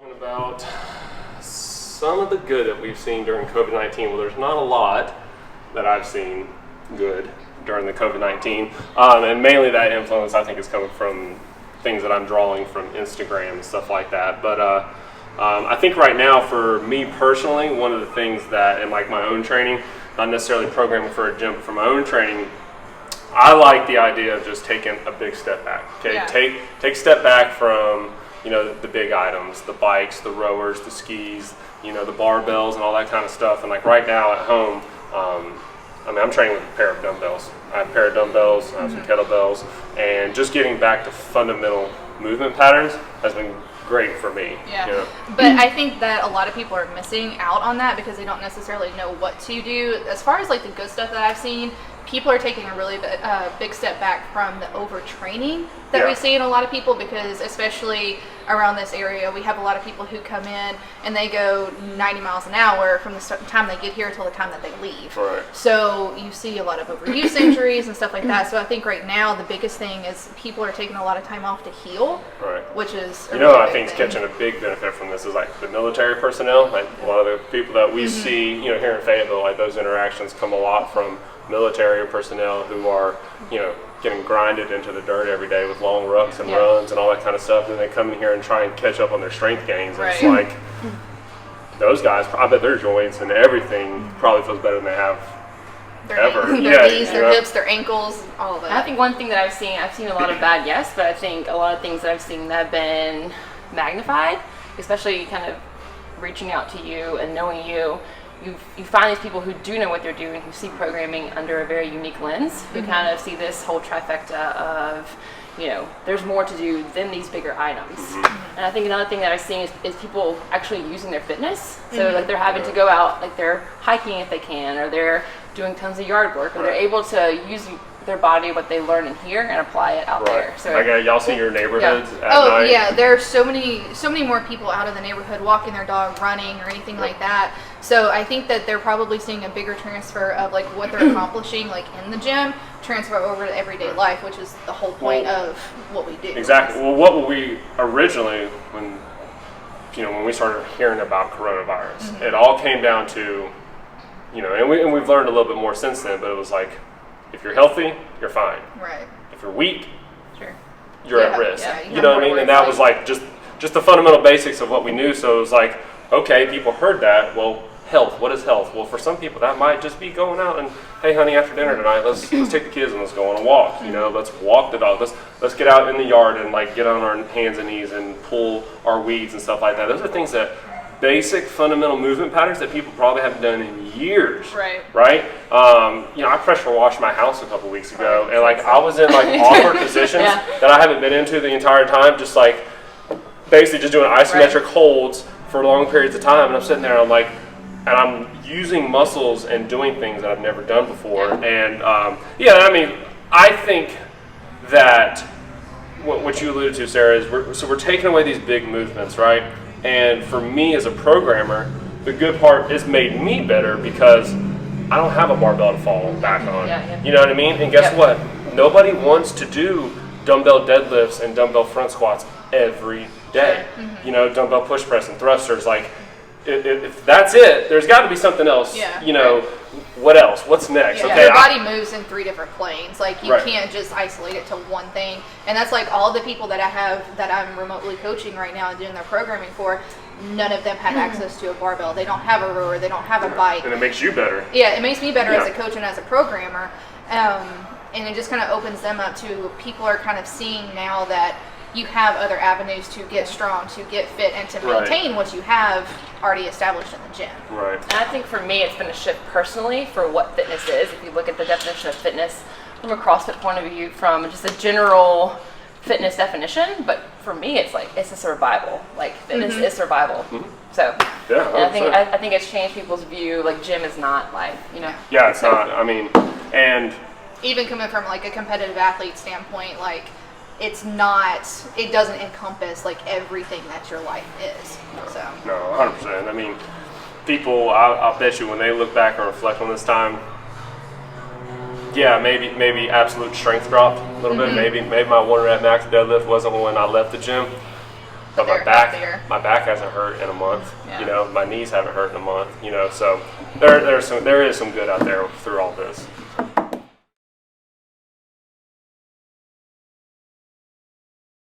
Talking about some of the good that we've seen during COVID-19. Well, there's not a lot that I've seen good during the COVID-19, and mainly that influence I think is coming from things that I'm drawing from Instagram and stuff like that. But I think right now, for me personally, one of the things that in like my own training, not necessarily programming for a gym, but for my own training, I like the idea of just taking a big step back. Okay, Yeah. take a step back from the big items, the bikes, the rowers, the skis, the barbells and all that kind of stuff. And like right now at home, I'm training with a pair of dumbbells. I have a pair of dumbbells, I have some kettlebells, and just getting back to fundamental movement patterns has been great for me. Yeah. But I think that a lot of people are missing out on that because they don't necessarily know what to do. As far as like the good stuff that I've seen, people are taking a really big step back from the overtraining that we see in a lot of people, because especially around this area, we have a lot of people who come in and they go 90 miles an hour from the time they get here till the time that they leave. Right. So you see a lot of overuse injuries and stuff like that. So I think right now the biggest thing is people are taking a lot of time off to heal, Right. which is I think catching a big benefit from this is like the military personnel. Like a lot of the people that we see, here in Fayetteville, like those interactions come a lot from military personnel who are, getting grinded into the dirt every day with long rucks and runs and all that kind of stuff. And they come in here and try and catch up on their strength gains. And it's like, those guys, I bet their joints and everything probably feels better than they have ever. Their knees, their hips, their ankles, all of that. I think one thing that I've seen a lot of bad, yes, but I think a lot of things that I've seen that have been magnified, especially kind of reaching out to you and knowing you. You find these people who do know what they're doing, who see programming under a very unique lens, who kind of see this whole trifecta of, there's more to do than these bigger items. And I think another thing that I've seen is people actually using their fitness. So like they're having to go out, like they're hiking if they can, or they're doing tons of yard work, or they're able to use their body, what they learn in here, and apply it out there. So y'all see your neighborhoods at night? Yeah, there are so many more people out in the neighborhood walking their dog, running, or anything like that. So I think that they're probably seeing a bigger transfer of like what they're accomplishing like in the gym transfer over to everyday life, which is the whole point of what we do. Exactly. Well, what we originally, when we started hearing about coronavirus, it all came down to, and we've learned a little bit more since then, but it was like, if you're healthy, you're fine. Right. If you're weak, Sure. you're at risk. Yeah, you know what I mean? And that was like just the fundamental basics of what we knew. So it was like, okay, people heard that. Well, health. What is health? Well, for some people, that might just be going out and, hey, honey, after dinner tonight, let's take the kids and let's go on a walk. Let's walk the dog. Let's get out in the yard and like get on our hands and knees and pull our weeds and stuff like that. Those are things that basic fundamental movement patterns that people probably haven't done in years. Right. I pressure washed my house a couple weeks ago, and like I was in like awkward positions that I haven't been into the entire time, just like basically just doing isometric holds for long periods of time, and I'm sitting there and I'm using muscles and doing things that I've never done before. And I think that what you alluded to, Sarah, is we're taking away these big movements, right? And for me as a programmer, the good part is made me better because I don't have a barbell to fall back on. You know what I mean? And guess what? Nobody wants to do dumbbell deadlifts and dumbbell front squats every day. Dumbbell push press and thrusters. Like, if that's it, there's got to be something else. What else? What's next? Your body moves in 3 different planes. Like you can't just isolate it to one thing. And that's like all the people that I'm remotely coaching right now and doing their programming for. None of them have access to a barbell. They don't have a rower. They don't have a bike. And it makes you better. Yeah, it makes me better as a coach and as a programmer. And it just kind of opens them up to people are kind of seeing now that you have other avenues to get strong, to get fit, and to maintain what you have already established in the gym. Right. And I think for me, it's been a shift personally for what fitness is. If you look at the definition of fitness from a CrossFit point of view, from just a general fitness definition, but for me, it's a survival. Like fitness is survival. So I think it's changed people's view. Like gym is not life. Yeah, it's not. I mean, and even coming from like a competitive athlete standpoint, like. It doesn't encompass like everything that your life is. No, 100%. I mean, people, I'll bet you when they look back and reflect on this time, maybe absolute strength dropped a little bit. Maybe my 1 rep max deadlift wasn't when I left the gym. but they're healthier. my back hasn't hurt in a month. Yeah. You know, my knees haven't hurt in a month. You know, so there is some good out there through all this.